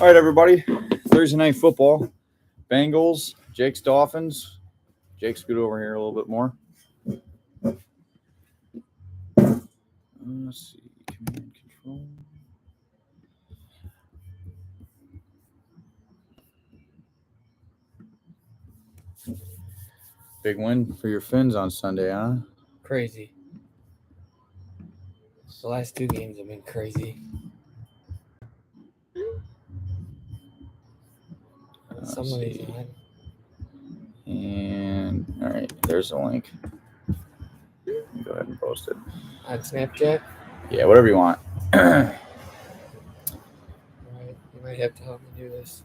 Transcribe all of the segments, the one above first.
All right, everybody. Thursday night football. Bengals, Jake's Dolphins. Jake, scoot over here a little bit more. Let's see. Command control. Big win for your Fins on Sunday, huh? Crazy. The last two games have been crazy. Some of these on. And all right, there's the link. Go ahead and post it. On Snapchat? Yeah, whatever you want. All right. You might have to help me do this.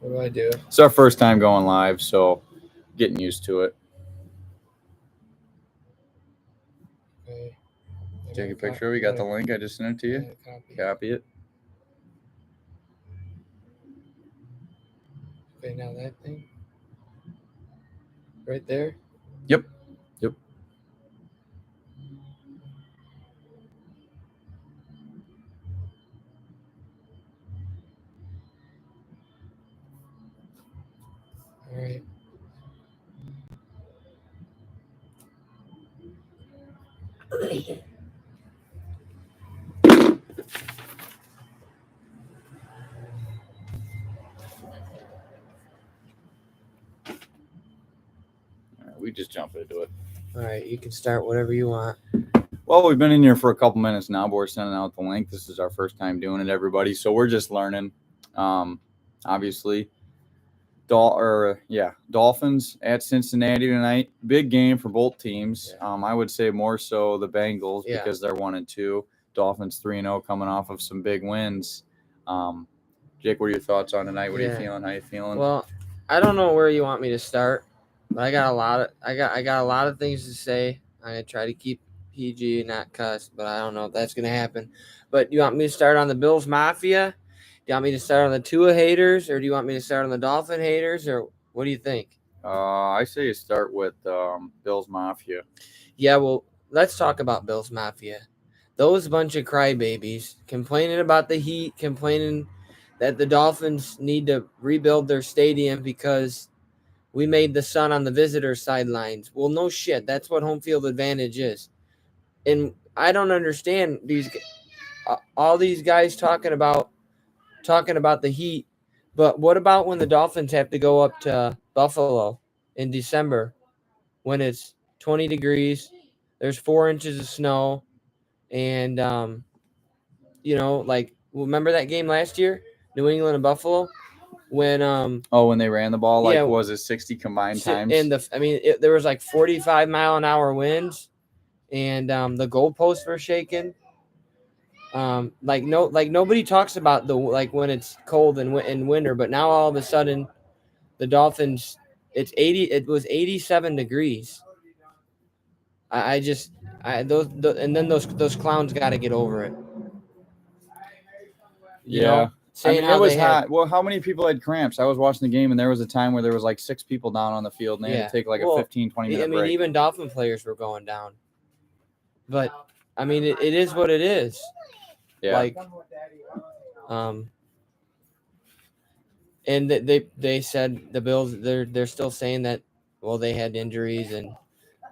What do I do? It's our first time going live, so getting used to it. Okay. Take a picture. We got the link. I just sent it to you. Copy it. Okay, now that thing. Right there? Yep. All right. We just jump into it. All right, you can start whatever you want. Well, we've been in here for a couple minutes now, but we're sending out the link. This is our first time doing it, everybody. So we're just learning. Obviously, Dolphins at Cincinnati tonight. Big game for both teams. Yeah. I would say more so the Bengals because they're 1-2. Dolphins 3-0, coming off of some big wins. Jake, what are your thoughts on tonight? What are you feeling? How you feeling? Well, I don't know where you want me to start, but I got a lot of things to say. I'm gonna try to keep PG, not cuss, but I don't know if that's gonna happen. But you want me to start on the Bills Mafia? Do you want me to start on the Tua haters, or do you want me to start on the Dolphin haters, or what do you think? I say you start with Bills Mafia. Yeah, well, let's talk about Bills Mafia. Those bunch of crybabies complaining about the heat, complaining that the Dolphins need to rebuild their stadium because we made the sun on the visitor sidelines. Well, no shit. That's what home field advantage is. And I don't understand all these guys talking about the heat. But what about when the Dolphins have to go up to Buffalo in December when it's 20 degrees, there's 4 inches of snow, and remember that game last year, New England and Buffalo, when when they ran the ball, what was it, 60 combined times? And there was like 45-mile-an-hour winds, and the goalposts were shaking. Nobody talks about when it's cold in winter, but now all of a sudden, the Dolphins, it was 87 degrees. Those clowns got to get over it. You know, it was hot. Well, how many people had cramps? I was watching the game, and there was a time where there was like 6 people down on the field, and they had to take like a 15, 20-minute break. Even Dolphin players were going down. But, it is what it is. Yeah. And they said the Bills, they're still saying that, well, they had injuries.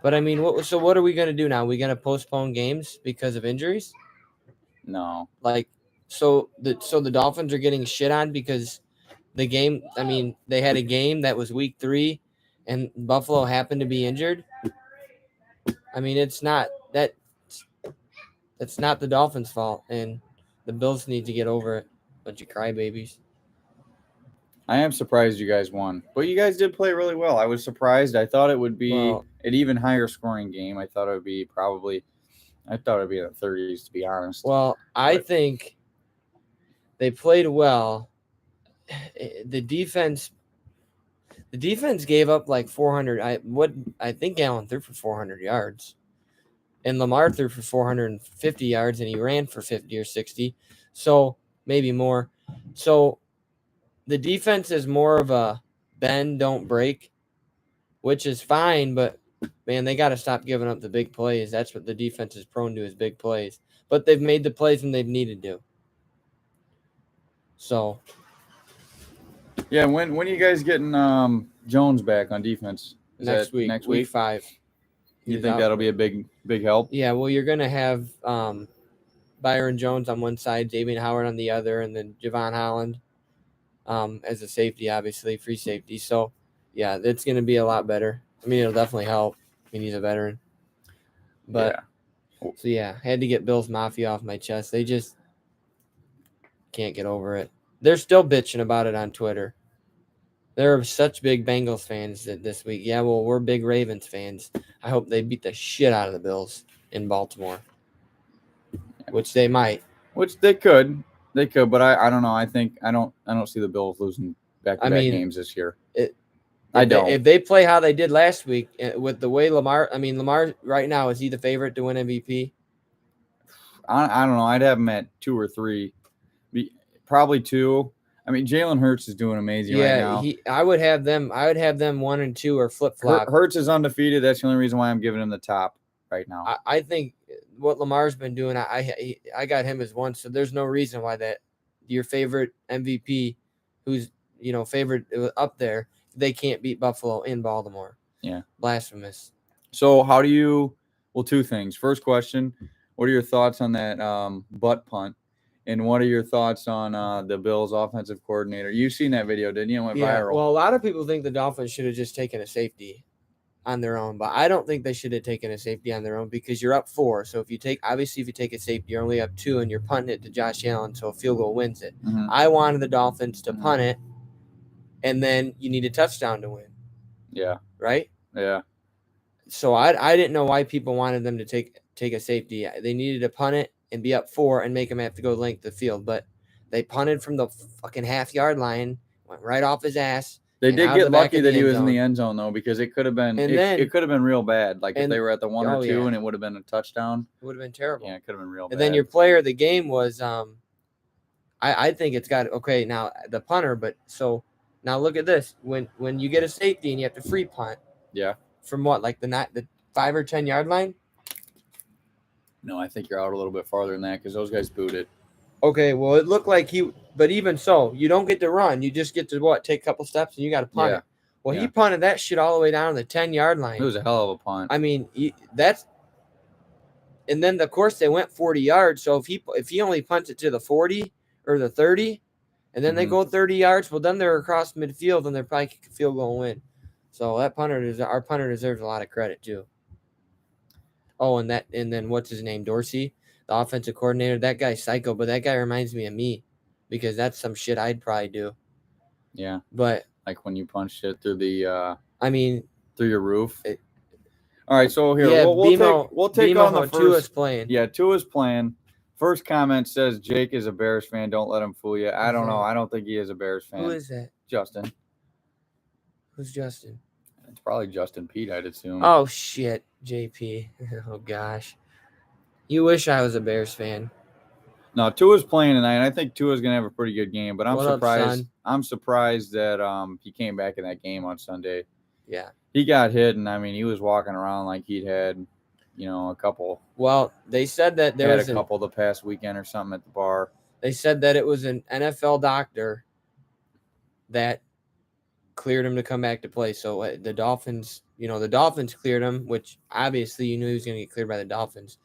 But, what are we going to do now? Are we going to postpone games because of injuries? No. So the Dolphins are getting shit on because the game, they had a game that was week 3 and Buffalo happened to be injured. It's not that's not the Dolphins' fault, and the Bills need to get over it. Bunch of crybabies. I am surprised you guys won, but you guys did play really well. I was surprised. I thought it would be an even higher scoring game. I thought it would be in the 30s, to be honest. Well, I think they played well. The defense gave up like 400. I think Allen threw for 400 yards, and Lamar threw for 450 yards, and he ran for 50 or 60, so maybe more. So the defense is more of a bend, don't break, which is fine, but man, they got to stop giving up the big plays. That's what the defense is prone to, is big plays. But they've made the plays when they've needed to. So Yeah, when are you guys getting Jones back on defense? Is next that week, next week week? 5. You He's think out. that'll be a big help? Yeah, well, you're gonna have Byron Jones on one side, Davian Howard on the other, and then Javon Holland as a safety, obviously free safety. So yeah, it's gonna be a lot better. I mean, it'll definitely help. I mean, he's a veteran, but Yeah. so yeah, had to get Bills Mafia off my chest. They just can't get over it. They're still bitching about it on Twitter. They're such big Bengals fans this week. Yeah, well, we're big Ravens fans. I hope they beat the shit out of the Bills in Baltimore, which they might. Which they could, but I don't know. I think I don't see the Bills losing back-to-back games this year. If they play how they did last week with the way Lamar, right now, is he the favorite to win MVP? I don't know. I'd have him at 2 or 3, probably 2. I mean, Jalen Hurts is doing amazing right now. I would have them 1 and 2 or flip flop. Hurts is undefeated. That's the only reason why I'm giving him the top right now. I think what Lamar's been doing, I got him as 1, so there's no reason why that your favorite MVP, who's favorite up there, they can't beat Buffalo in Baltimore. Yeah, blasphemous. So how do you? Well, 2 things. First question: what are your thoughts on that butt punt? And what are your thoughts on the Bills' offensive coordinator? You've seen that video, didn't you? It went viral. Well, a lot of people think the Dolphins should have just taken a safety on their own, but I don't think they should have taken a safety on their own because you're up 4. So if you take a safety, you're only up 2 and you're punting it to Josh Allen, so a field goal wins it. Mm-hmm. I wanted the Dolphins to punt it, and then you need a touchdown to win. Yeah. Right? Yeah. So I didn't know why people wanted them to take a safety. They needed to punt it and be up 4 and make them have to go length the field, but they punted from the fucking half-yard line, went right off his ass. They did get lucky that he was in the end zone though, because it could have been it could have been real bad. Like if they were at the 1 or 2 and it would have been a touchdown, it would have been terrible. Yeah, it could have been real bad. And then your player of the game was I think it's got now the punter, but so now look at this. When you get a safety and you have to free punt. Yeah. From what, like the 5 or 10 yard line? No, I think you're out a little bit farther than that because those guys booed it. Okay, well, it looked like but even so, you don't get to run. You just get to take a couple steps and you got to punt it. Well, he punted that shit all the way down to the 10 yard line. It was a hell of a punt. I mean, and then of course they went 40 yards. So if he only punts it to the 40 or the 30, and then they go 30 yards, well, then they're across midfield and they're probably kick a field goal and win. So our punter deserves a lot of credit too. Oh, and then what's his name? Dorsey, the offensive coordinator. That guy's psycho, but that guy reminds me of me because that's some shit I'd probably do. Yeah. But like when you punched it through the through your roof. All right, so here we'll take on the first. Tua's playing. Yeah, Tua's playing. First comment says Jake is a Bears fan. Don't let him fool you. I don't know. I don't think he is a Bears fan. Who is that? Justin. Who's Justin? It's probably Justin Pete, I'd assume. Oh, shit, JP. Oh, gosh. You wish I was a Bears fan. No, Tua's playing tonight, and I think Tua's going to have a pretty good game, but I'm surprised. Up, I'm surprised that he came back in that game on Sunday. Yeah. He got hit, and, he was walking around like he'd had, a couple. Well, they said that there was a couple the past weekend or something at the bar. They said that it was an NFL doctor that cleared him to come back to play. So the Dolphins, the Dolphins cleared him, which obviously you knew he was going to get cleared by the Dolphins.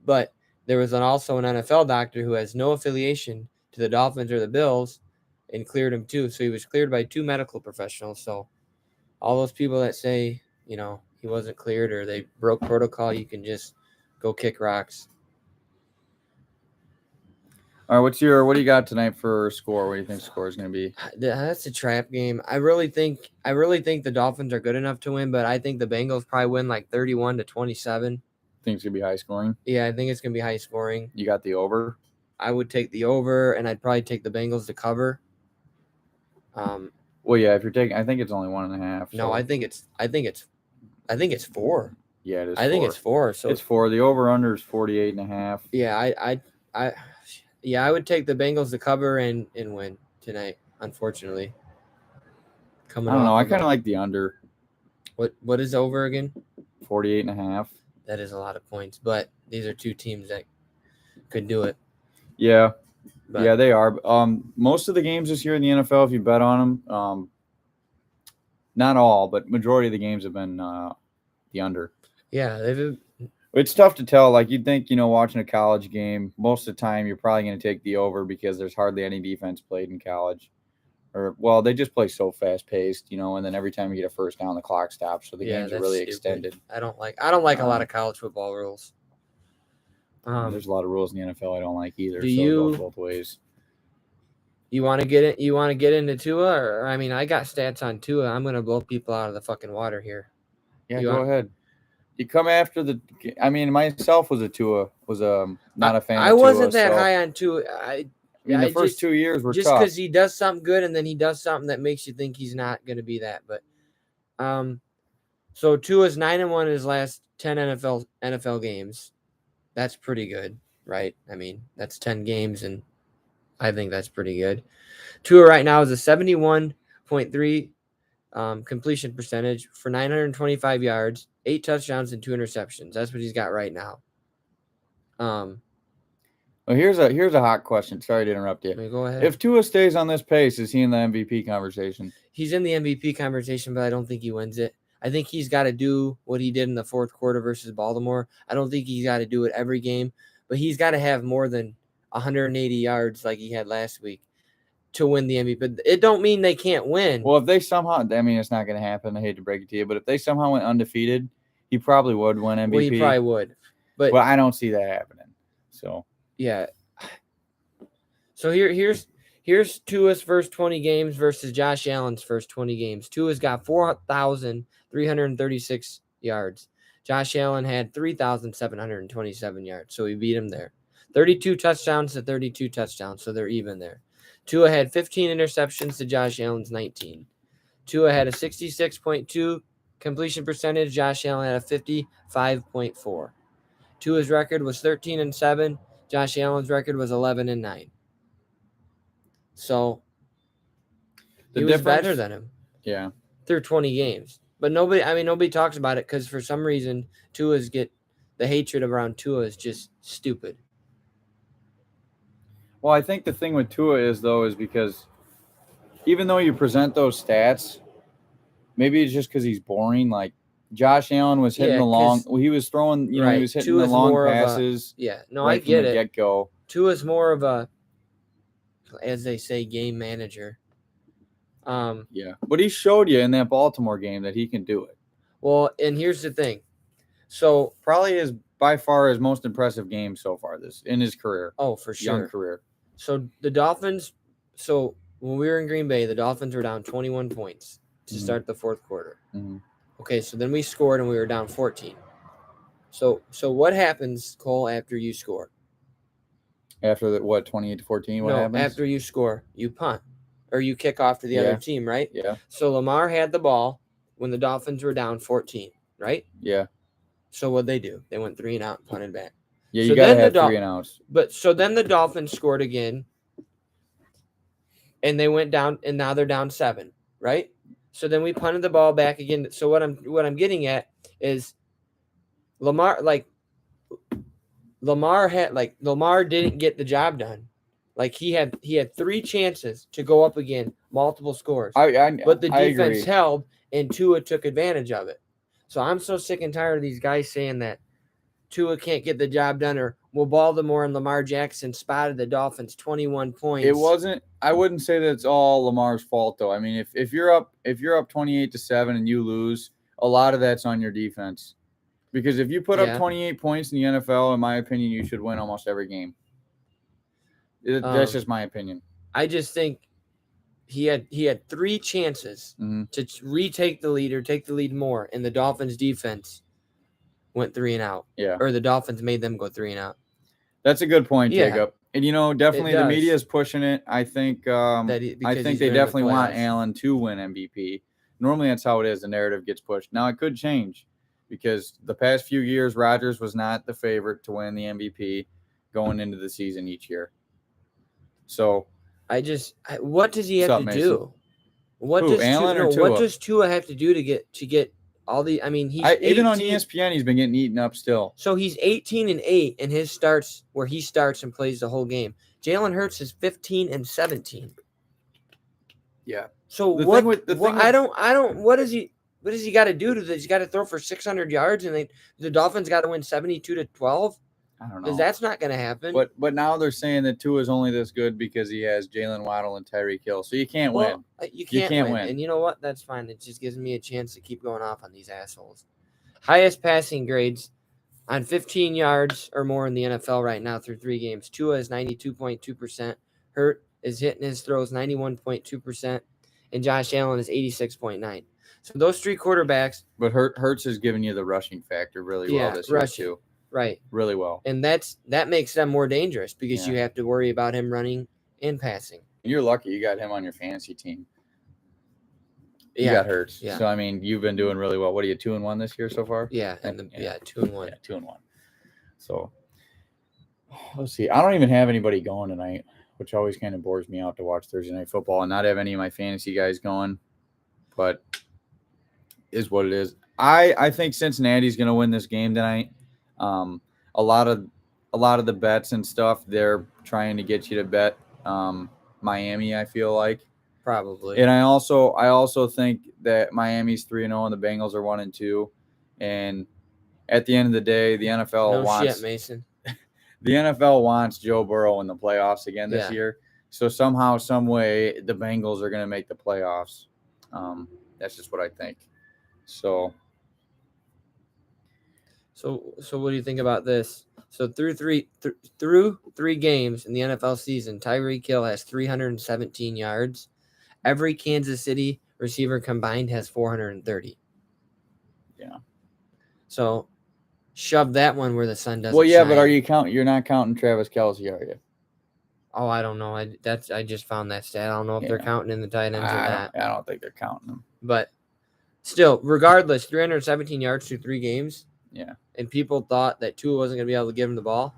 But there was also an NFL doctor who has no affiliation to the Dolphins or the Bills and cleared him too. So he was cleared by 2 medical professionals. So all those people that say, he wasn't cleared or they broke protocol, you can just go kick rocks. All right, what do you got tonight for score? What do you think the score is going to be? That's a trap game. I really think the Dolphins are good enough to win, but I think the Bengals probably win like 31-27. Think it's going to be high scoring? Yeah, I think it's going to be high scoring. You got the over? I would take the over, and I'd probably take the Bengals to cover. Well, yeah, if you're taking, I think it's only 1.5. So. No, I think it's 4. Yeah, it is. I think it's 4. So it's 4. The over under is 48.5. Yeah, I would take the Bengals to cover and win tonight. Unfortunately, I don't know. I kind of like the under. What is over again? 48.5. That is a lot of points, but these are 2 teams that could do it. Yeah. But Yeah, they are. Most of the games this year in the NFL, if you bet on them, not all, but majority of the games have been the under. yeah, It's tough to tell. Like you'd think, watching a college game, most of the time you're probably going to take the over because there's hardly any defense played in college. Or well, they just play so fast paced, and then every time you get a first down, the clock stops, so the games are that's really stupid. extended. I don't like a lot of college football rules. There's a lot of rules in the NFL I don't like either. Do so you- it goes both ways. You want to get it? You want to get into Tua? Or I mean, I got stats on Tua. I'm gonna blow people out of the fucking water here. Yeah, go ahead. You come after the. I mean, myself was not a fan. I of wasn't Tua, that so, high on Tua. the first 2 years were just tough. because he does something good and then he does something that makes you think he's not going to be that. But, so Tua's 9-1 in his last 10 NFL games. That's pretty good, right? I mean, that's 10 games, and I think that's pretty good. Tua right now is a 71.3 completion percentage for 925 yards, 8 touchdowns, and 2 interceptions. That's what he's got right now. Well, here's a hot question. Sorry to interrupt you. Go ahead. If Tua stays on this pace, is he in the MVP conversation? He's in the MVP conversation, but I don't think he wins it. I think he's got to do what he did in the fourth quarter versus Baltimore. I don't think he's got to do it every game, but he's got to have more than 180 yards like he had last week to win the MVP. But it don't mean they can't win. Well, if they somehow, I mean, it's not going to happen. I hate to break it to you, but if they somehow went undefeated, he probably would win MVP. Well, he probably would. But I don't see that happening. So yeah. So here's Tua's first 20 games versus Josh Allen's first 20 games. Tua's got 4,336 yards. Josh Allen had 3,727 yards, so he beat him there. 32 touchdowns to 32 touchdowns, so they're even there. Tua had 15 interceptions to Josh Allen's 19. Tua had a 66.2 completion percentage. Josh Allen had a 55.4. Tua's record was 13-7. Josh Allen's record was 11-9. So he was better than him. Yeah. Through 20 games. But nobody talks about it because for some reason the hatred around Tua is just stupid. Well, I think the thing with Tua is because even though you present those stats, maybe it's just because he's boring. Like Josh Allen was hitting the long. He was throwing. He was hitting Tua's the long passes. I get it. Get go. Tua's more of a, as they say, game manager. Yeah, but he showed you in that Baltimore game that he can do it. Well, and here's the thing. So probably is by far his most impressive game so far in his career. Oh, for sure. Young career. So the Dolphins. So when we were in Green Bay, the Dolphins were down 21 points to start the fourth quarter. Mm-hmm. Okay, so then we scored and we were down 14. So what happens, Cole, after you score? After 28-14, what happens? After you score, you punt or you kick off to the other team, right? Yeah. So Lamar had the ball when the Dolphins were down 14, right? Yeah. So what'd they do? They went 3 and out and punted back. Yeah, you got to have 3 and outs. But so then the Dolphins scored again and they went down and now they're down 7, right? So then we punted the ball back again. So what I'm getting at is Lamar didn't get the job done. Like he had 3 chances to go up again, multiple scores. But the defense held and Tua took advantage of it. So I'm so sick and tired of these guys saying that Tua can't get the job done or Baltimore and Lamar Jackson spotted the Dolphins 21 points. It wasn't. I wouldn't say that it's all Lamar's fault though. I mean, if you're up 28-7 and you lose, a lot of that's on your defense. Because if you put up 28 points in the NFL, in my opinion, you should win almost every game. That's just my opinion. I just think he had 3 chances to retake the lead or take the lead more, and the Dolphins defense went 3 and out. Yeah. Or the Dolphins made them go 3 and out. That's a good point, Jacob. And definitely the media is pushing it. I think they definitely want Allen to win MVP. Normally that's how it is. The narrative gets pushed. Now it could change because the past few years Rodgers was not the favorite to win the MVP going into the season each year. So what does he have to do? What does Tua have to do to get Even on ESPN, he's been getting eaten up still. So he's 18-8 in his starts where he starts and plays the whole game. Jalen Hurts is 15-17. Yeah. So what does he got to do to this? He's got to throw for 600 yards, and the Dolphins got to win 72-12. I don't know, because that's not going to happen. But now they're saying that Tua is only this good because he has Jalen Waddle and Tyreek Hill, so you can't win. You can't win. And you know what? That's fine. It just gives me a chance to keep going off on these assholes. Highest passing grades on 15 yards or more in the NFL right now through 3 games. Tua is 92.2%. Hurt is hitting his throws 91.2%. And Josh Allen is 86.9%. So those 3 quarterbacks. But Hurts is giving you the rushing factor really well this year too. Right. Really well. And that makes them more dangerous because you have to worry about him running and passing. You're lucky you got him on your fantasy team. You got Hurts. Yeah. So, you've been doing really well. What are you, 2-1 this year so far? Yeah. 2-1. Yeah, 2-1. So, let's see. I don't even have anybody going tonight, which always kind of bores me out to watch Thursday Night Football and not have any of my fantasy guys going. But is what it is. I think Cincinnati's going to win this game tonight. A lot of the bets and stuff, they're trying to get you to bet Miami, I feel like. Probably. And I also think that Miami's 3-0 and the Bengals are 1-2. And at the end of the day, the NFL wants Mason. The NFL wants Joe Burrow in the playoffs again this year. So somehow, some way, the Bengals are going to make the playoffs. That's just what I think. So what do you think about this? So through three games in the NFL season, Tyreek Hill has 317 yards. Every Kansas City receiver combined has 430. Yeah. So shove that one where the sun doesn't shine. Well, yeah, but you're not counting Travis Kelce, are you? Oh, I don't know. I just found that stat. I don't know if they're counting in the tight ends or not. I don't think they're counting them. But still, regardless, 317 yards through 3 games. Yeah. And people thought that Tua wasn't going to be able to give him the ball.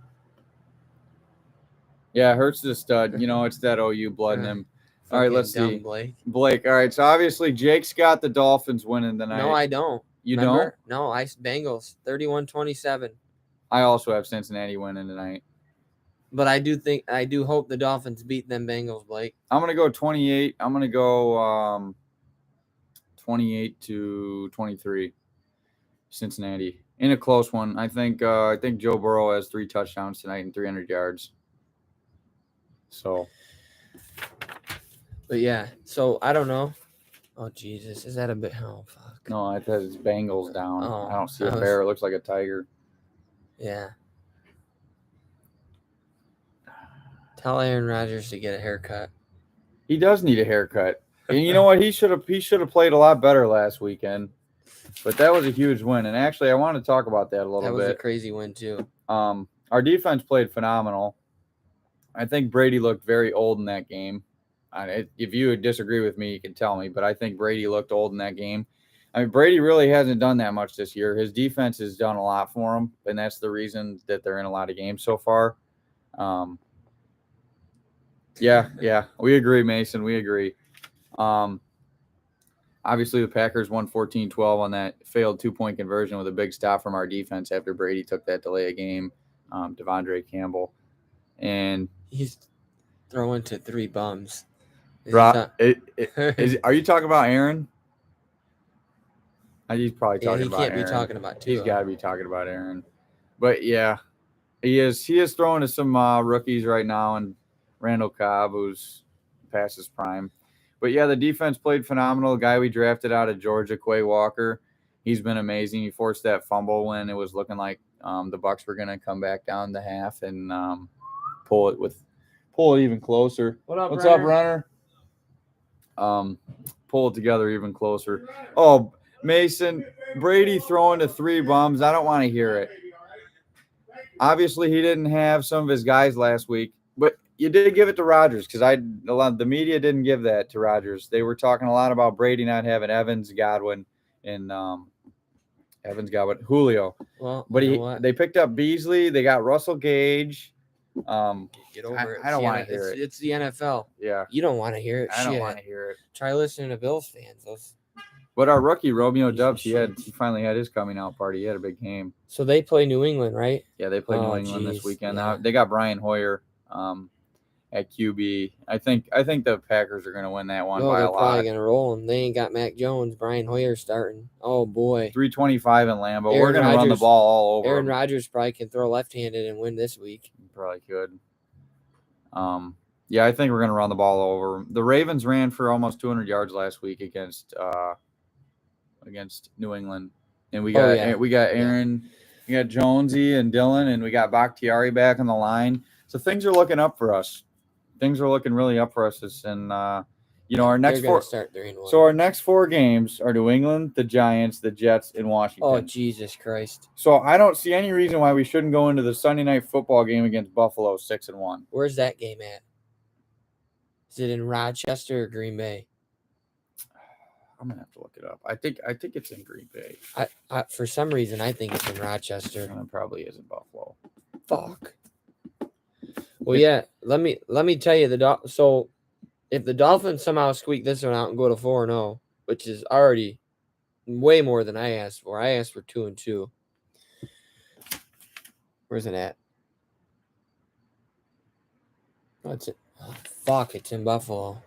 Yeah, Hurts is a stud. It's that OU blood in him. All right, let's see. Blake. All right, so obviously Jake's got the Dolphins winning tonight. No, I don't. You don't? No, Bengals 31-27. I also have Cincinnati winning tonight. But I do hope the Dolphins beat them Bengals, Blake. I'm going to go 28. I'm going to go 28-23 Cincinnati. In a close one. I think Joe Burrow has 3 touchdowns tonight and 300 yards. So But yeah, so I don't know. Oh Jesus, is that a bit? Oh fuck. No, I thought it's Bengals down. I don't see a bear. It looks like a tiger. Yeah. Tell Aaron Rodgers to get a haircut. He does need a haircut. And you know what? He should have played a lot better last weekend. But that was a huge win. And actually, I want to talk about that a little bit. That was a crazy win too. Our defense played phenomenal. I think Brady looked very old in that game. If you would disagree with me, you can tell me. But I think Brady looked old in that game. Brady really hasn't done that much this year. His defense has done a lot for him, and that's the reason that they're in a lot of games so far. Yeah, we agree, Mason. We agree. Obviously, the Packers won 14-12 on that failed 2-point conversion with a big stop from our defense after Brady took that delay of game, Devondre Campbell. And he's throwing to 3 bums. Are you talking about Aaron? He's probably talking about Aaron. He can't be talking about Tua. He's got to be talking about Aaron. But, yeah, he is throwing to some rookies right now, and Randall Cobb, who's past his prime. But, yeah, the defense played phenomenal. The guy we drafted out of Georgia, Quay Walker, he's been amazing. He forced that fumble when it was looking like the Bucs were going to come back down to half and pull it even closer. What's up, runner? Pull it together even closer. Oh, Mason, Brady throwing to 3 bums. I don't want to hear it. Obviously, he didn't have some of his guys last week, but you did give it to Rodgers because the media didn't give that to Rodgers. They were talking a lot about Brady not having Evans, Godwin, and Julio. Well, but they picked up Beasley. They got Russell Gage. Get over it. I don't want to hear it. It's the NFL. Yeah. You don't want to hear it. I don't want to hear it. Try listening to Bills fans. But our rookie Romeo Piece of Dubs, he shit. finally had his coming out party. He had a big game. So they play New England, right? Yeah, they play New Oh, England this geez, weekend. yeah. They got Brian Hoyer at QB. I think the Packers are going to win that one Oh, by they're a probably lot. gonna roll him. They ain't got Mac Jones, Brian Hoyer starting. Oh boy, 325 in Lambeau. We're Aaron going to run the Rodgers- ball all over. Aaron them. Rodgers probably can throw left-handed and win this week. Probably could. Yeah, I think we're going to run the ball over. The Ravens ran for almost 200 yards last week against New England, and we got Aaron, we got Jonesy and Dylan, and we got Bakhtiari back on the line. So things are looking up for us. Things are looking really up for us. And our next They're gonna start 3-1. So our next 4 games are New England, the Giants, the Jets, and Washington. Oh Jesus Christ! So I don't see any reason why we shouldn't go into the Sunday night football game against Buffalo 6-1. Where's that game at? Is it in Rochester or Green Bay? I'm gonna have to look it up. I think it's in Green Bay. I for some reason I think it's in Rochester. And it probably is in Buffalo. Fuck. Well, yeah. Let me tell you so if the Dolphins somehow squeak this one out and go to 4-0, which is already way more than I asked for. I asked for 2-2. Where's it at? What's it? Oh, fuck! It's in Buffalo.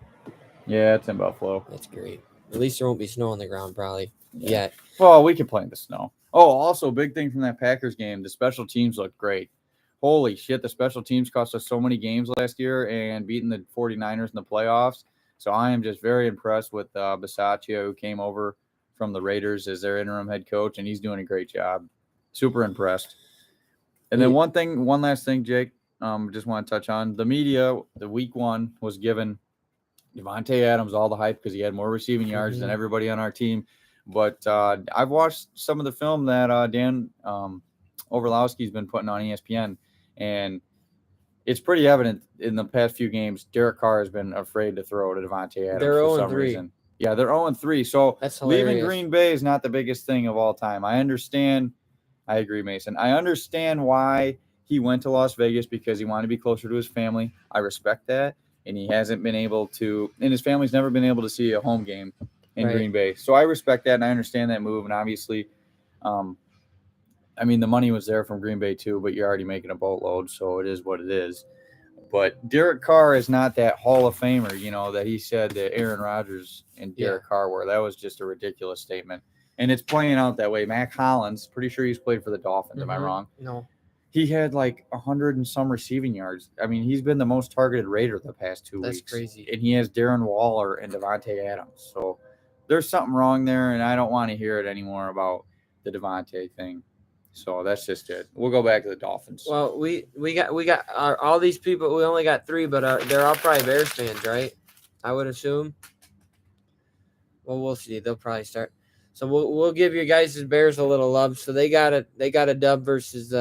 Yeah, it's in Buffalo. That's great. At least there won't be snow on the ground, probably. Yet. Well, we can play in the snow. Oh, also, big thing from that Packers game, the special teams looked great. Holy shit, the special teams cost us so many games last year and beating the 49ers in the playoffs. So I am just very impressed with Bisaccia, who came over from the Raiders as their interim head coach, and he's doing a great job. Super impressed. And then one last thing, Jake, just want to touch on. The media, the week 1 was given Devontae Adams all the hype because he had more receiving yards than everybody on our team. But I've watched some of the film that Dan Orlowski's been putting on ESPN, and it's pretty evident in the past few games, Derek Carr has been afraid to throw to Devontae Adams for some reason. Yeah, they're 0-3. So that's hilarious. Leaving Green Bay is not the biggest thing of all time. I understand. I agree, Mason. I understand why he went to Las Vegas because he wanted to be closer to his family. I respect that. And he hasn't been able to, and his family's never been able to see a home game in Green Bay. So I respect that, and I understand that move. And obviously, the money was there from Green Bay too, but you're already making a boatload, so it is what it is. But Derek Carr is not that Hall of Famer, that he said that Aaron Rodgers and Derek Carr were. That was just a ridiculous statement. And it's playing out that way. Mac Hollins, pretty sure he's played for the Dolphins. Am I wrong? No. He had like 100 and some receiving yards. I mean, he's been the most targeted Raider the past 2 weeks. That's crazy. And he has Darren Waller and Devontae Adams. So there's something wrong there, and I don't want to hear it anymore about the Devontae thing. So that's just it. We'll go back to the Dolphins. Well, we got all these people. We only got 3, but they're all probably Bears fans, right? I would assume. Well, we'll see. They'll probably start. So we'll give you guys the Bears a little love. So they got a dub versus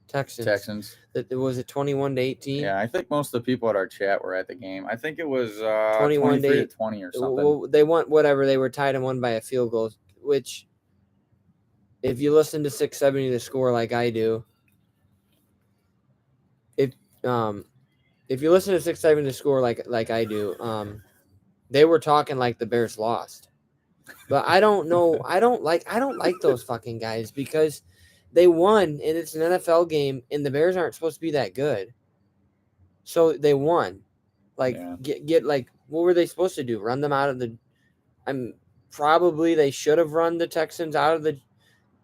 Texans. Was it 21-18? Yeah, I think most of the people at our chat were at the game. I think it was 21-20 or something. Well, they won whatever. They were tied and won by a field goal, which if you listen to 670 The Score like I do, if you listen to 670 The Score like I do, they were talking like the Bears lost. But I don't know. I don't like those fucking guys because they won, and it's an NFL game, and the Bears aren't supposed to be that good. So they won. Get what were they supposed to do? Run them out of the probably they should have run the Texans out of the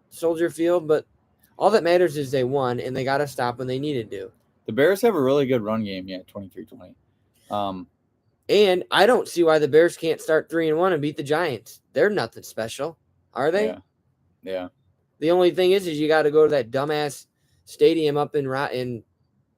Soldier Field, but all that matters is they won, and they got to stop when they needed to. The Bears have a really good run game, 23-20. And I don't see why the Bears can't start 3-1 and beat the Giants. They're nothing special, are they? Yeah. The only thing is you got to go to that dumbass stadium up in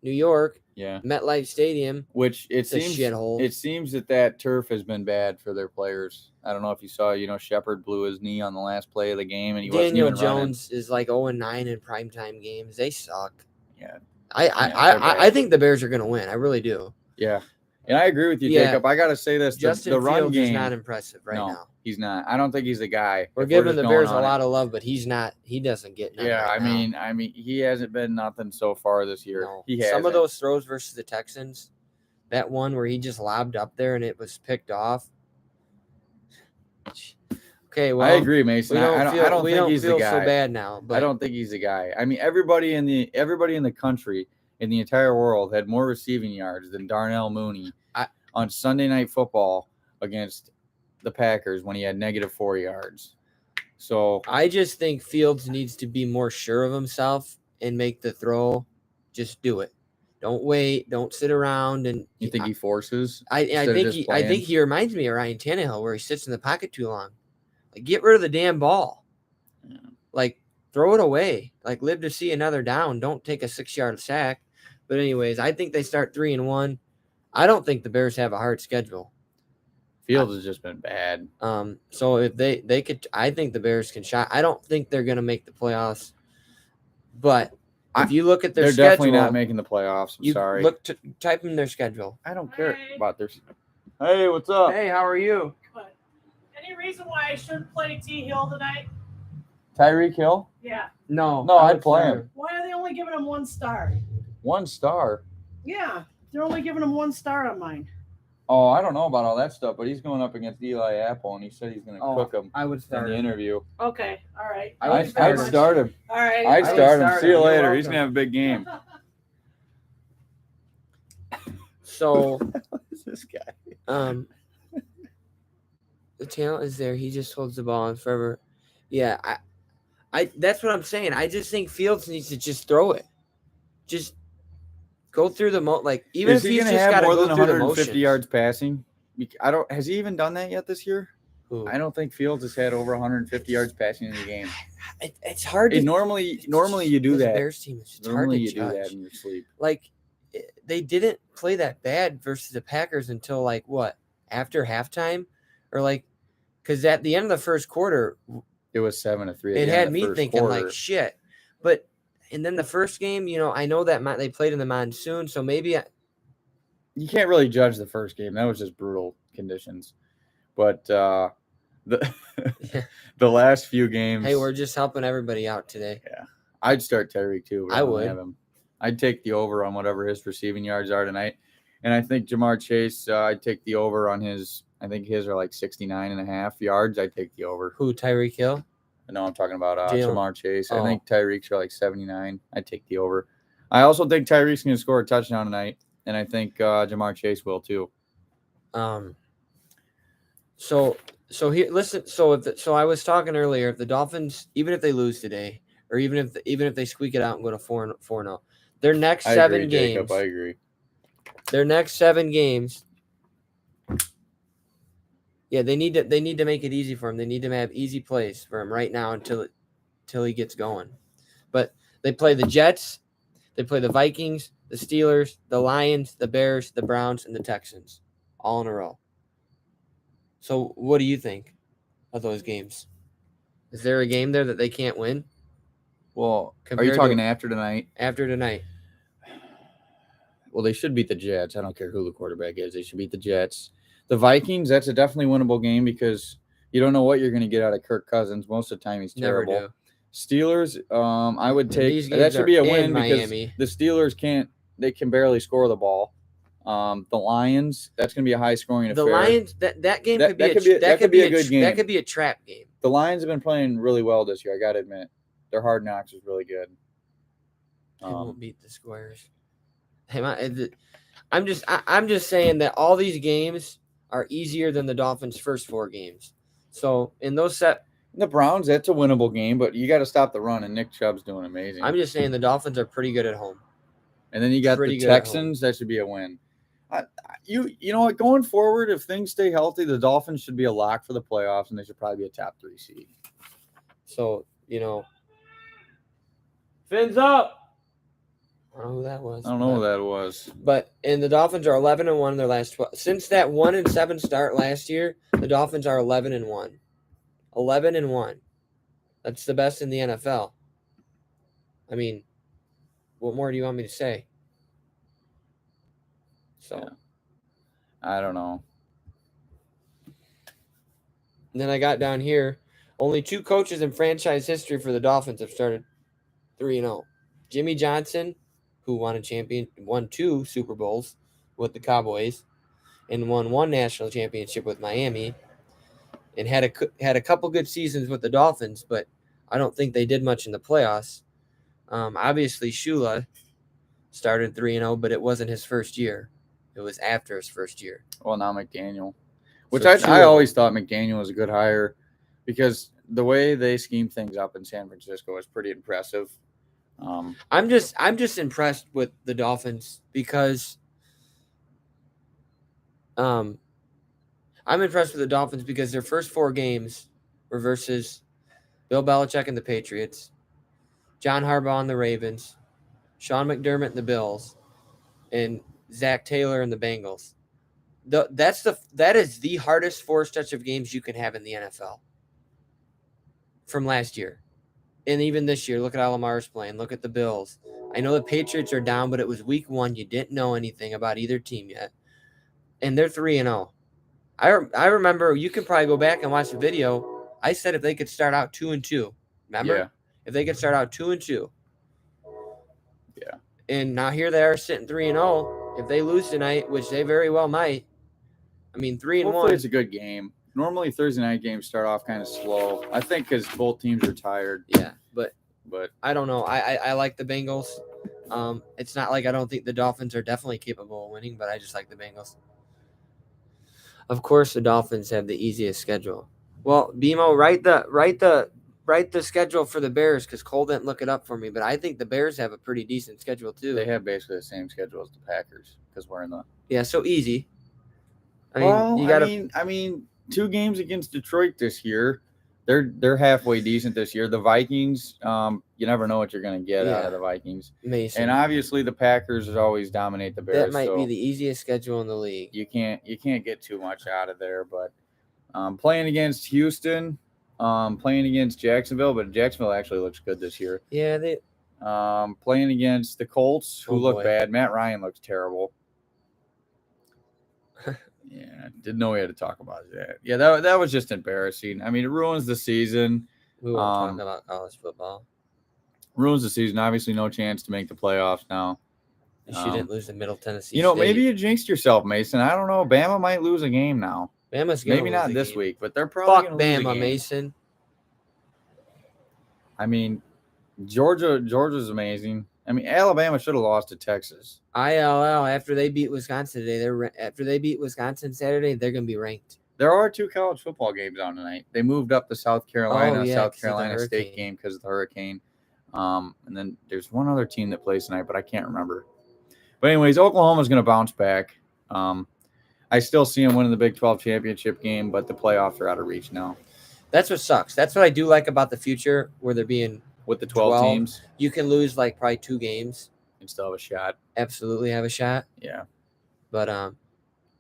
New York. Yeah. MetLife Stadium. Which it's a shithole. It seems that turf has been bad for their players. I don't know if you saw, Shepard blew his knee on the last play of the game, and he wasn't even running. Daniel Jones is like 0-9 in primetime games. They suck. Yeah. I think the Bears are going to win. I really do. Yeah. And I agree with you, Jacob. I got to say this. Justin the run Fields game is not impressive now. He's not. I don't think he's the guy. We're giving the Bears a lot of love, but he's not. He doesn't get nothing. Yeah, right I mean, he hasn't been nothing so far this year. No. He has some of those throws versus the Texans, that one where he just lobbed up there and it was picked off. Okay, well, I agree, Mason. We don't I don't think he's feel the guy. so bad now. But I don't think he's the guy. I mean, everybody in the country, in the entire world, had more receiving yards than Darnell Mooney on Sunday Night Football against the Packers when he had -4 yards. So I just think Fields needs to be more sure of himself and make the throw. Just do it. Don't wait. Don't sit around. And you think he forces? I think he reminds me of Ryan Tannehill, where he sits in the pocket too long. Like, get rid of the damn ball. Yeah. Like, throw it away. Like, live to see another down. Don't take a 6-yard sack. But anyways, I think they start 3-1. I don't think the Bears have a hard schedule. Fields has just been bad. So if they could, I think the Bears can shot. I don't think they're going to make the playoffs. But if you look at their schedule, they're definitely not making the playoffs. I'm sorry. Type in their schedule. I don't care about their. Hey, what's up? Hey, how are you? Good. Any reason why I shouldn't play T. Hill tonight? Tyreek Hill? Yeah. No, I'd play him. Why are they only giving him 1 star? 1 star. Yeah, they're only giving him 1 star on mine. Oh, I don't know about all that stuff, but he's going up against Eli Apple, and he said he's going to cook him I would in start the interview. Okay, all right. I'd start him. All right. I'd start him. See you You're later. He's welcome. going to have a big game. So, Who's this guy? the talent is there. He just holds the ball and forever. Yeah, I that's what I'm saying. I just think Fields needs to just throw it. Just go through the even Is if he he's going to just got have to more go than through the 150 motions. yards passing? Has he even done that yet this year? Who? I don't think Fields has had over 150 yards passing in the game. It's hard to Normally you do this that. Bears team is it's hard Normally to you judge. do that in your sleep. Like, they didn't play that bad versus the Packers until after halftime, or because at the end of the first quarter, It was 7-3. it had me thinking like shit. But and then the first game, I know that they played in the monsoon, so maybe you can't really judge the first game. That was just brutal conditions. But the the last few games. Hey, we're just helping everybody out today. Yeah, I'd start Tyreek too. But I don't would. have him. I'd take the over on whatever his receiving yards are tonight, and I think Jamar Chase. I'd take the over on his. I think his are like 69.5 yards. I'd take the over. Who, Tyreek Hill? No, I'm talking about Jalen. Jamar Chase. Oh. I think Tyreek's are like 79. I'd take the over. I also think Tyreek's going to score a touchdown tonight, and I think Jamar Chase will too. So here, listen. So I was talking earlier. If the Dolphins, even if they lose today, or even if they squeak it out and go to 4-0, their next seven games. Jacob, I agree. Their next 7 games. Yeah, they need to make it easy for him. They need to have easy plays for him right now until he gets going. But they play the Jets, they play the Vikings, the Steelers, the Lions, the Bears, the Browns, and the Texans, all in a row. So what do you think of those games? Is there a game there that they can't win? Well, are you talking after tonight? After tonight. Well, they should beat the Jets. I don't care who the quarterback is. They should beat the Jets. The Vikings, that's a definitely winnable game because you don't know what you're going to get out of Kirk Cousins. Most of the time, he's terrible. Never do. Steelers, I would take These that games should be a are win in because Miami. the Steelers can barely score the ball. The Lions, that's going to be a high scoring affair. The Lions, that game could be a good game. That could be a trap game. The Lions have been playing really well this year. I got to admit, their hard knocks is really good. They won't beat the Squares. I'm just saying that all these games are easier than the Dolphins' first 4 games. So in those the Browns, that's a winnable game, but you got to stop the run, and Nick Chubb's doing amazing. I'm just saying the Dolphins are pretty good at home. And then you got the Texans. That should be a win. You know what? Going forward, if things stay healthy, the Dolphins should be a lock for the playoffs, and they should probably be a top 3 seed. So, fins up. I don't know who that was. I don't know who that was. And the Dolphins are 11-1 in their last 12. Since that 1-7 start last year, the Dolphins are 11-1. 11-1. That's the best in the NFL. I mean, what more do you want me to say? So, yeah. I don't know. And then I got down here. Only 2 coaches in franchise history for the Dolphins have started 3-0. Jimmy Johnson, who won 2 Super Bowls with the Cowboys and won 1 national championship with Miami. and had a couple good seasons with the Dolphins, but I don't think they did much in the playoffs. Obviously, Shula started 3-0, but it wasn't his first year. It was after his first year. Well, now McDaniel, which So I Shula- always thought McDaniel was a good hire because the way they scheme things up in San Francisco is pretty impressive. I'm just impressed with the Dolphins because I'm impressed with the Dolphins because their first 4 games were versus Bill Belichick and the Patriots, John Harbaugh and the Ravens, Sean McDermott and the Bills, and Zach Taylor and the Bengals. That is the hardest 4 stretch of games you can have in the NFL from last year. And even this year, look at how Lamar's playing. Look at the Bills. I know the Patriots are down, but it was week 1. You didn't know anything about either team yet. And they're 3-0. I remember, you can probably go back and watch the video. I said if they could start out 2-2. Remember? Yeah. If they could start out 2-2. Yeah. And now here they are sitting 3-0. If they lose tonight, which they very well might, I mean, 3-1. Hopefully it's a good game. Normally Thursday night games start off kind of slow. I think because both teams are tired. Yeah, but But I don't know. I like the Bengals. It's not like I don't think the Dolphins are definitely capable of winning, but I just like the Bengals. Of course, the Dolphins have the easiest schedule. Well, BMO, write the schedule for the Bears because Cole didn't look it up for me. But I think the Bears have a pretty decent schedule too. they have basically the same schedule as the Packers because we're in the. So easy. I mean, 2 games against Detroit this year. They're halfway decent this year. The Vikings, you never know what you're going to get out of the Vikings. Mason. And obviously the Packers always dominate the Bears. That might be the easiest schedule in the league. You can't get too much out of there. But playing against Houston, playing against Jacksonville, but Jacksonville actually looks good this year. Yeah, they. Playing against the Colts, who look boy. bad. Matt Ryan looks terrible. Yeah, didn't know we had to talk about that. Yeah, that was just embarrassing. I mean, it ruins the season. We won't talk about college football. Ruins the season. Obviously, no chance to make the playoffs now. She didn't lose to Middle Tennessee. Maybe you jinxed yourself, Mason. I don't know. Bama might lose a game now. Bama's gonna maybe lose not a this game. week, but they're probably Fuck gonna lose a Bama, game. Mason. I mean, Georgia's amazing. I mean, Alabama should have lost to Texas. ILL after they beat Wisconsin today. After they beat Wisconsin Saturday, they're gonna be ranked. There are 2 college football games on tonight. They moved up the South Carolina South Carolina State game because of the hurricane. And then there's one other team that plays tonight, but I can't remember. But anyways, Oklahoma's going to bounce back. I still see them winning the Big 12 championship game, but the playoffs are out of reach now. That's what sucks. That's what I do like about the future, where they're being with the 12 teams. You can lose like probably 2 games and still have a shot. Absolutely have a shot. Yeah. But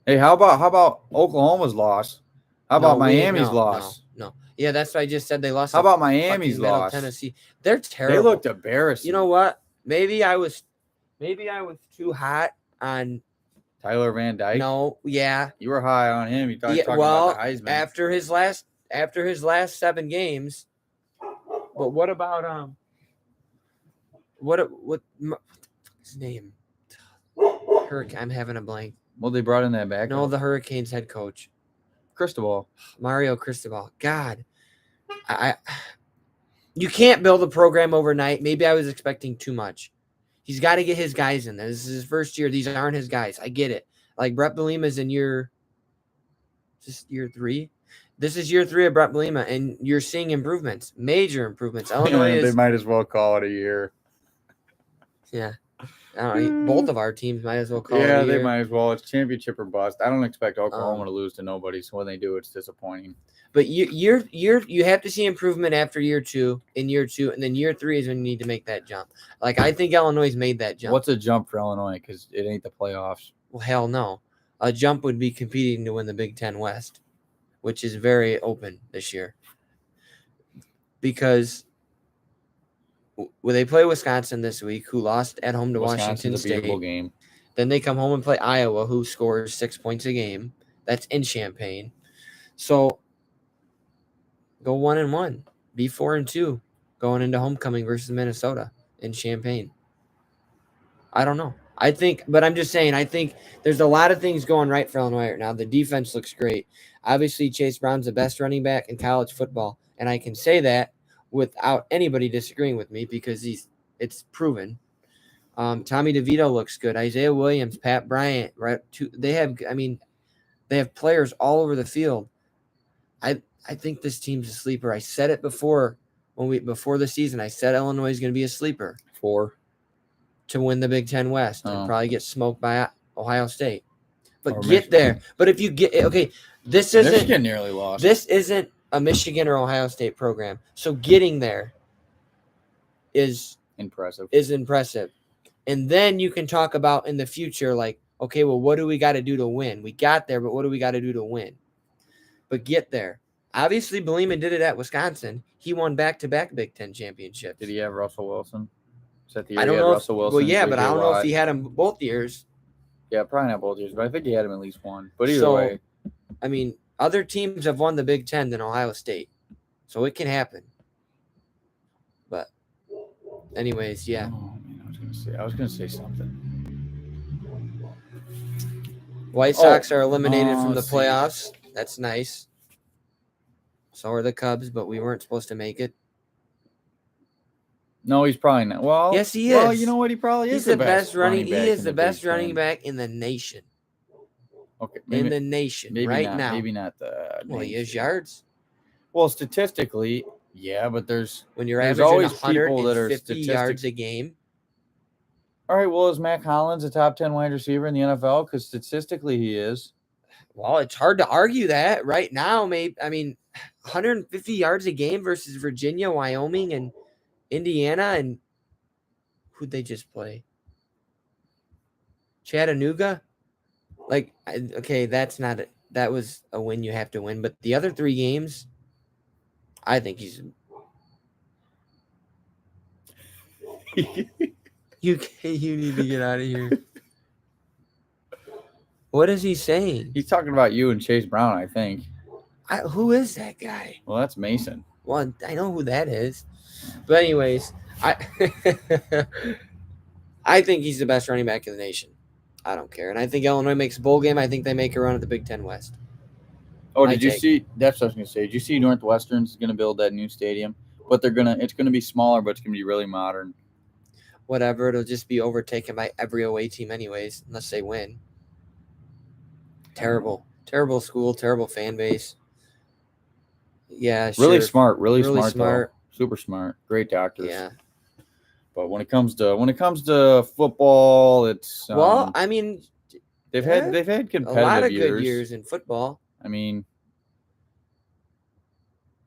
hey, how about Oklahoma's loss? How about Miami's loss? No. Yeah, that's what I just said. They lost. How about Miami's loss? Tennessee. They're terrible. They looked embarrassing. You know what? Maybe I was too hot on Tyler Van Dyke. No, yeah. You were high on him. You thought talking about the Heisman. After his last 7 games. But what about what his name? Hurricane. I'm having a blank. Well, they brought in that back. No, the Hurricanes head coach. Cristobal. Mario Cristobal. God. You can't build a program overnight. Maybe I was expecting too much. He's got to get his guys in there. This is his first year. These aren't his guys. I get it. Like Brett Bielema's in year 3. This is year 3 of Brett Bielema, and you're seeing improvements, major improvements. Illinois they might as well call it a year. Yeah. Both of our teams might as well call it a year. Yeah, they might as well. It's championship or bust. I don't expect Oklahoma to lose to nobody, so when they do, it's disappointing. But you have to see improvement after year 2, and then year 3 is when you need to make that jump. Like, I think Illinois made that jump. What's a jump for Illinois? Because it ain't the playoffs. Well, hell no. A jump would be competing to win the Big Ten West, which is very open this year. Because when they play Wisconsin this week, who lost at home to Washington State. A beautiful game. Then they come home and play Iowa, who scores 6 points a game. That's in Champaign. So go 1-1. Be 4-2 going into homecoming versus Minnesota in Champaign. I don't know. I think, but I'm just saying, I think there's a lot of things going right for Illinois right now. The defense looks great. Obviously, Chase Brown's the best running back in college football, and I can say that without anybody disagreeing with me because it's proven. Tommy DeVito looks good. Isaiah Williams, Pat Bryant, right? They have players all over the field. I think this team's a sleeper. I said it before before the season. I said Illinois is going to be a sleeper to win the Big Ten West and probably get smoked by Ohio State. But get there. But if you get Michigan nearly lost. This isn't a Michigan or Ohio State program. So getting there is impressive. And then you can talk about in the future, like, okay, well, what do we got to do to win? We got there, but what do we got to do to win? But get there. Obviously, Bielema did it at Wisconsin. He won back-to-back Big Ten championships. Did he have Russell Wilson? Is that the year I don't he had know. Russell Wilson? Well, yeah, but I don't know if he had him both years. Yeah, probably not both years, but I think he had him at least one. But either way. I mean, other teams have won the Big Ten than Ohio State. So it can happen. But anyways, yeah. Oh, man, I was gonna say something. White Sox are eliminated from the playoffs. That's nice. So are the Cubs, but we weren't supposed to make it. No, he's probably not. Well, yes, he is. Well, you know what? He probably is the best running back. He is the best running back in the nation. Okay, in the nation right now. Maybe not the. Well, he has yards. Well, statistically, yeah, but when you're averaging always 150 yards a game. All right, well, is Mac Hollins a top 10 wide receiver in the NFL? Because statistically, he is. Well, it's hard to argue that right now. Maybe 150 yards a game versus Virginia, Wyoming, and Indiana, and who'd they just play? Chattanooga. Like, okay, that was a win you have to win, but the other 3 games, I think he's. You need to get out of here. What is he saying? He's talking about you and Chase Brown, I think. Who is that guy? Well, that's Mason. Well, I know who that is. But anyways, I think he's the best running back in the nation. I don't care. And I think Illinois makes a bowl game. I think they make a run at the Big Ten West. Oh, did you see? That's what I was going to say. Did you see Northwestern's going to build that new stadium? But it's going to be smaller, but it's going to be really modern. Whatever. It'll just be overtaken by every away team anyways, unless they win. Terrible school, terrible fan base. Yeah, really smart, really smart. Though. Super smart, great doctors. Yeah, but when it comes to football, it's they've had competitive a lot of good years in football. I mean,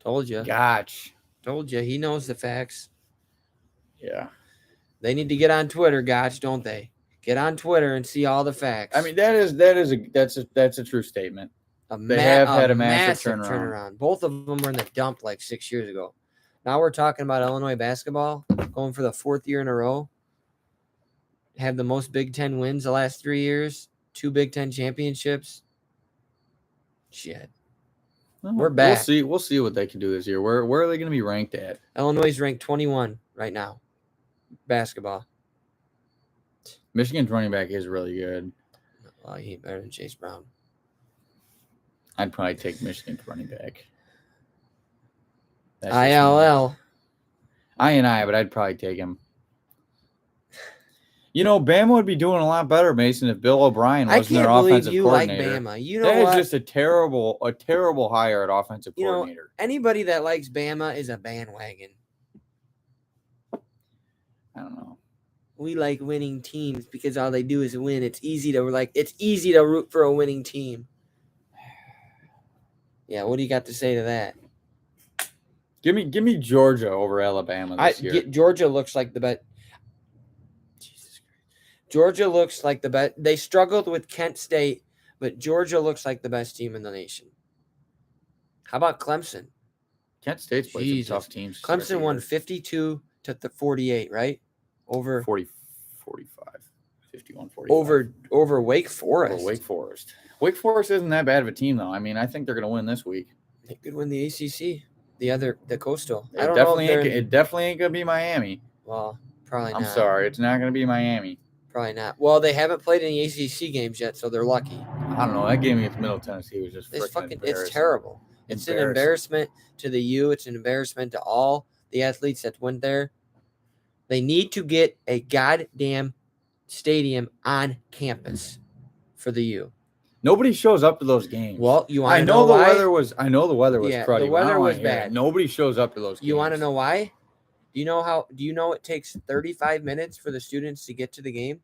told you. Gotch. Told you. He knows the facts. Yeah. They need to get on Twitter, Gotch, don't they? Get on Twitter and see all the facts. I mean, that's a true statement. They have had a massive turnaround. Both of them were in the dump like 6 years ago. Now we're talking about Illinois basketball going for the 4th year in a row. Have the most Big Ten wins the last 3 years. 2 Big Ten championships. Shit. We're back. We'll see what they can do this year. Where are they going to be ranked at? Illinois is ranked 21 right now. Basketball. Michigan's running back is really good. Well, he ain't better than Chase Brown. I'd probably take Michigan's running back. ILL. but I'd probably take him. You know, Bama would be doing a lot better, Mason, if Bill O'Brien wasn't their offensive coordinator. Like Bama. You know that what? is just a terrible hire at offensive coordinator. Anybody that likes Bama is a bandwagon. I don't know. We like winning teams because all they do is win. It's easy to root for a winning team. Yeah, what do you got to say to that? Give me Georgia over Alabama this year. Georgia looks like the best. Jesus Christ. Georgia looks like the best. They struggled with Kent State, but Georgia looks like the best team in the nation. How about Clemson? Kent State's played some tough teams. Clemson won 52-48, right? Over 45, 51, 45. Over Wake Forest. Over Wake Forest. Wake Forest isn't that bad of a team, though. I mean, I think they're going to win this week. They could win the ACC. The Coastal. It definitely ain't going to be Miami. Well, probably not. I'm sorry. It's not going to be Miami. Probably not. Well, they haven't played any ACC games yet, so they're lucky. I don't know. That game against Middle Tennessee was just It's freaking it's terrible. It's an embarrassment to the U. It's an embarrassment to all the athletes that went there. They need to get a goddamn stadium on campus for the U. Nobody shows up to those games. Well, you want to know know why? I know the weather was cruddy. The weather was bad. bad. Nobody shows up to those games. You want to know why? Do you know it takes 35 minutes for the students to get to the game?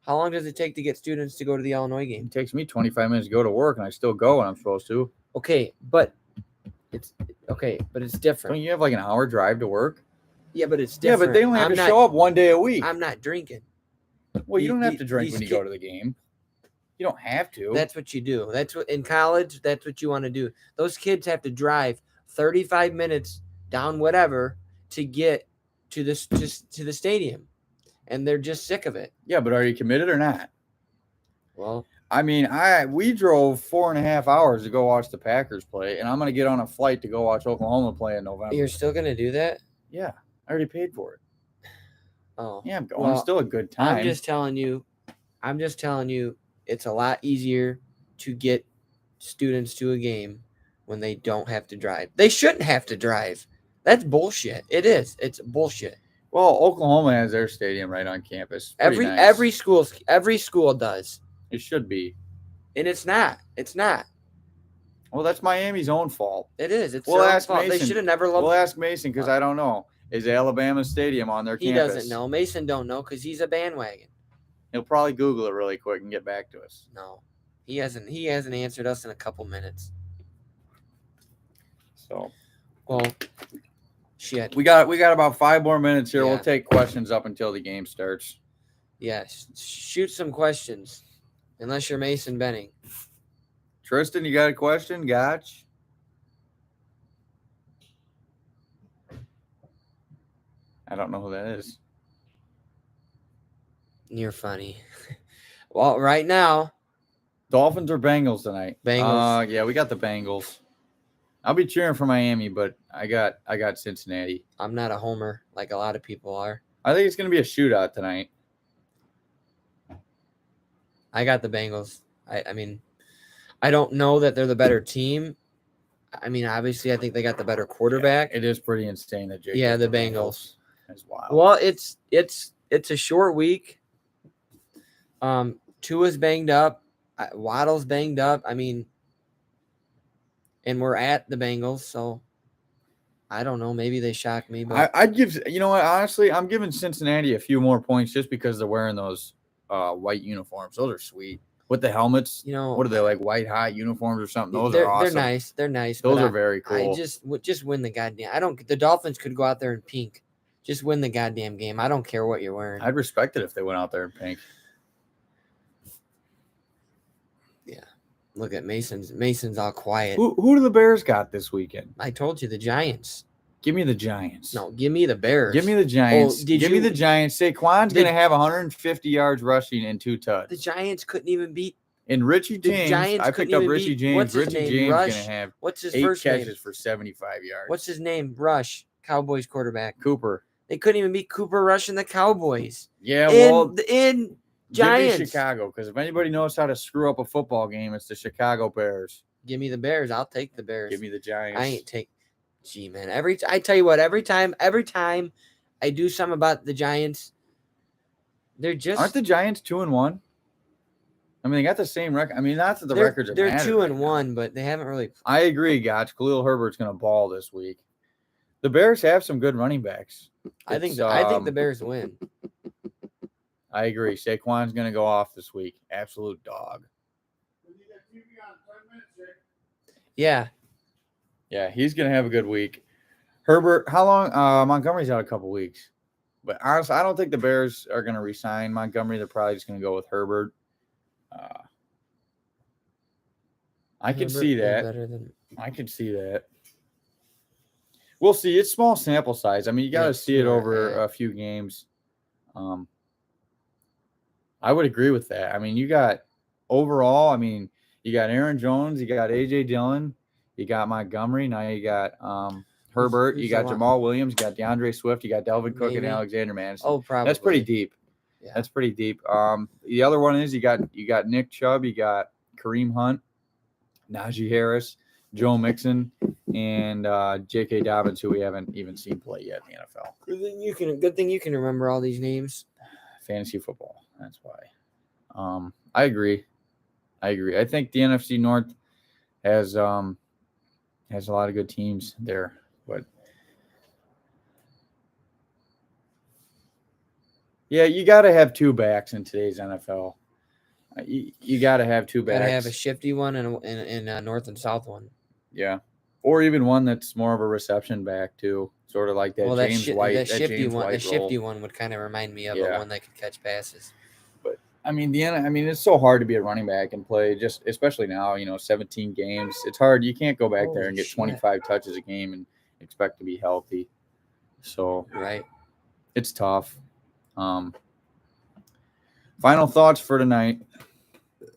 How long does it take to get students to go to the Illinois game? It takes me 25 minutes to go to work, and I still go when I'm supposed to. Okay, but it's different. Don't you have like an hour drive to work? Yeah, but it's different. Yeah, but they only have to show up one day a week. I'm not drinking. Well, you don't have to drink when you go to the game. You don't have to. That's what you do. That's what in college. That's what you want to do. Those kids have to drive 35 minutes down whatever to get to the stadium, and they're just sick of it. Yeah, but are you committed or not? Well, I mean, we drove 4.5 hours to go watch the Packers play, and I'm going to get on a flight to go watch Oklahoma play in November. You're still going to do that? Yeah, I already paid for it. Oh, yeah, I'm going. Well, it's still a good time. I'm just telling you, it's a lot easier to get students to a game when they don't have to drive. They shouldn't have to drive. That's bullshit. It is. It's bullshit. Well, Oklahoma has their stadium right on campus. Every school does. It should be. And it's not. It's not. Well, that's Miami's own fault. It is. It's their own fault. They should have never loved. We'll ask Mason because I don't know. Is Alabama Stadium on their campus? He doesn't know. Mason don't know because he's a bandwagon. He'll probably Google it really quick and get back to us. No, he hasn't. He hasn't answered us in a couple minutes. So, well, shit. We got about 5 more minutes here. Yeah. We'll take questions up until the game starts. Yeah, shoot some questions. Unless you're Mason Benning. Tristan, you got a question? Gotch? I don't know who that is. You're funny. Well, right now. Dolphins or Bengals tonight? Bengals. Yeah, we got the Bengals. I'll be cheering for Miami, but I got Cincinnati. I'm not a homer like a lot of people are. I think it's going to be a shootout tonight. I got the Bengals. I mean, I don't know that they're the better team. I mean, obviously, I think they got the better quarterback. Yeah, it is pretty insane that Jake. Yeah, the Bengals. That's wild. Well, it's a short week. Tua's banged up. Waddle's banged up. I mean, and we're at the Bengals, so I don't know. Maybe they shock me, but I'd give. You know what? Honestly, I'm giving Cincinnati a few more points just because they're wearing those white uniforms. Those are sweet with the helmets. You know, what are they, like white hot uniforms or something? Those are awesome. They're nice. They're nice. Those are very cool. I just win the goddamn. The Dolphins could go out there in pink. Just win the goddamn game. I don't care what you're wearing. I'd respect it if they went out there in pink. Yeah. Look at Mason's all quiet. Who do the Bears got this weekend? I told you the Giants. Give me the Giants. No, give me the Bears. Give me the Giants. Give me the Giants. Saquon's going to have 150 yards rushing and 2 touchdowns. The Giants couldn't even beat. And Richie James. I picked up Richie James. Richie James going to have what's his 8 first catches name? for 75 yards. What's his name? Rush. Cowboys quarterback. Cooper. They couldn't even beat Cooper Rush and the Cowboys. Yeah, well, in Giants. Give me Chicago, because if anybody knows how to screw up a football game, it's the Chicago Bears. Give me the Bears. I'll take the Bears. Give me the Giants. I ain't take. Gee, man. I tell you what. Every time I do something about the Giants, they're just aren't the Giants 2-1? I mean, they got the same record. I mean, not that the records are. They're 2-1, but they haven't really. I agree, Gotch. Khalil Herbert's going to ball this week. The Bears have some good running backs. I think the Bears win. I agree. Saquon's going to go off this week. Absolute dog. Yeah. Yeah, he's going to have a good week. Herbert, how long? Montgomery's out a couple weeks. But honestly, I don't think the Bears are going to re-sign Montgomery. They're probably just going to go with Herbert. I can see that. I can see that. We'll see. It's small sample size. I mean, you got to see it over a few games. I would agree with that. I mean, you got overall, you got Aaron Jones, you got A.J. Dillon, you got Montgomery, now you got Herbert, you got Jamal Williams, you got DeAndre Swift, you got Delvin Cook and Alexander Madison. Oh, probably. That's pretty deep. Yeah. That's pretty deep. The other one is you got Nick Chubb, you got Kareem Hunt, Najee Harris, Joe Mixon, and J.K. Dobbins, who we haven't even seen play yet in the NFL. Good thing you can remember all these names. Fantasy football. That's why. I agree. I think the NFC North has a lot of good teams there, but yeah, you got to have two backs in today's NFL. You got to have two backs. Got to have a shifty one and a north and south one. Yeah, or even one that's more of a reception back too, sort of like that James White. That shifty James one, White the shifty role. one would kind of remind me of Yeah. one that could catch passes. But I mean, it's so hard to be a running back and play, just especially now. 17 games. It's hard. You can't go back there and get 25 touches a game and expect to be healthy. So right, it's tough. Final thoughts for tonight.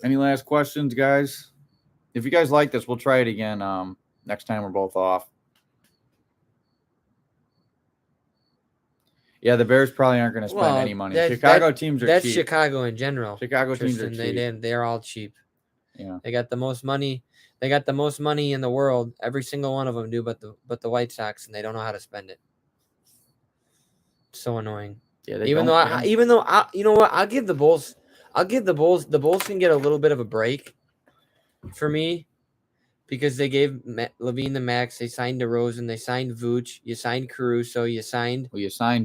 Any last questions, guys? If you guys like this, we'll try it again next time we're both off. Yeah, the Bears probably aren't going to spend any money. Chicago teams are cheap. That's Chicago in general. Chicago teams are cheap. They're all cheap. Yeah. They got the most money. They got the most money in the world. Every single one of them do, but the White Sox, and they don't know how to spend it. It's so annoying. Yeah. You know what? I'll give the Bulls. The Bulls can get a little bit of a break for me because they gave Levine the max. They signed DeRozan. They signed Vooch. You signed Caruso. You signed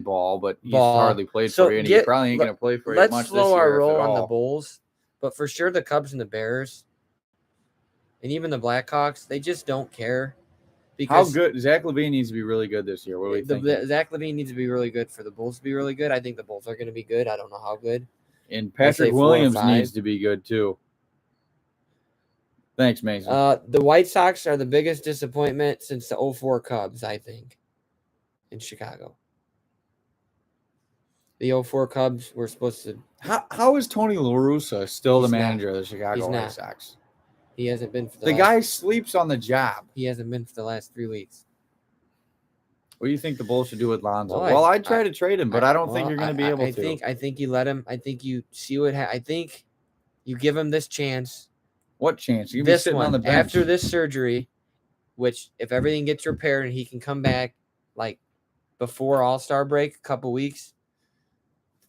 Ball, but he's Ball. hardly played for you, and he probably ain't going to play for you much this year. Let's slow our roll if at on the all. Bulls, but for sure the Cubs and the Bears, and even the Blackhawks, they just don't care. How good? Zach LaVine needs to be really good this year. What do we think? Zach LaVine needs to be really good for the Bulls to be really good. I think the Bulls are going to be good. I don't know how good. And Patrick Williams needs to be good too. Thanks, Mason. The White Sox are the biggest disappointment since the 2004 Cubs, I think, in Chicago. The 2004 Cubs were supposed to. How is Tony La Russa still the manager of the Chicago White Sox? He hasn't been for the guy sleeps on the job. He hasn't been for the last 3 weeks. What do you think the Bulls should do with Lonzo? Well, I'd try to trade him, but I don't think you're going to be able to. I think you let him. I think you see what. I think you give him this chance. What chance? You this be sitting one on the bench after this surgery, which if everything gets repaired and he can come back like before All-Star break, a couple weeks.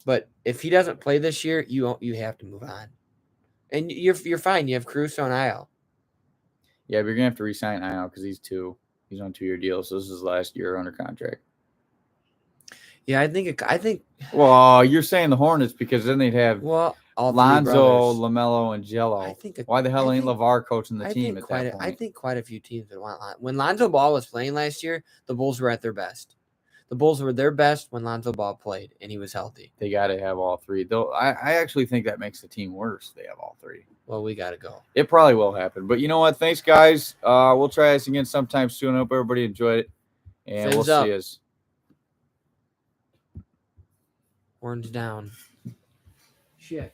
But if he doesn't play this year, you have to move on. And you're fine. You have Caruso and Isle. Yeah, but you're gonna have to re-sign Isle because he's on a 2-year deal, so this is his last year under contract. Yeah, I think. Well, you're saying the Hornets because then they'd have all Lonzo, LaMelo, and Jello. Why the hell ain't LeVar coaching the team at that point? I think quite a few teams would want when Lonzo Ball was playing last year. The Bulls were at their best. The Bulls were their best when Lonzo Ball played and he was healthy. They got to have all three. Though I actually think that makes the team worse. They have all three. Well, we got to go. It probably will happen. But you know what? Thanks, guys. We'll try this again sometime soon. I hope everybody enjoyed it. And we'll see you. Horns down. Shit.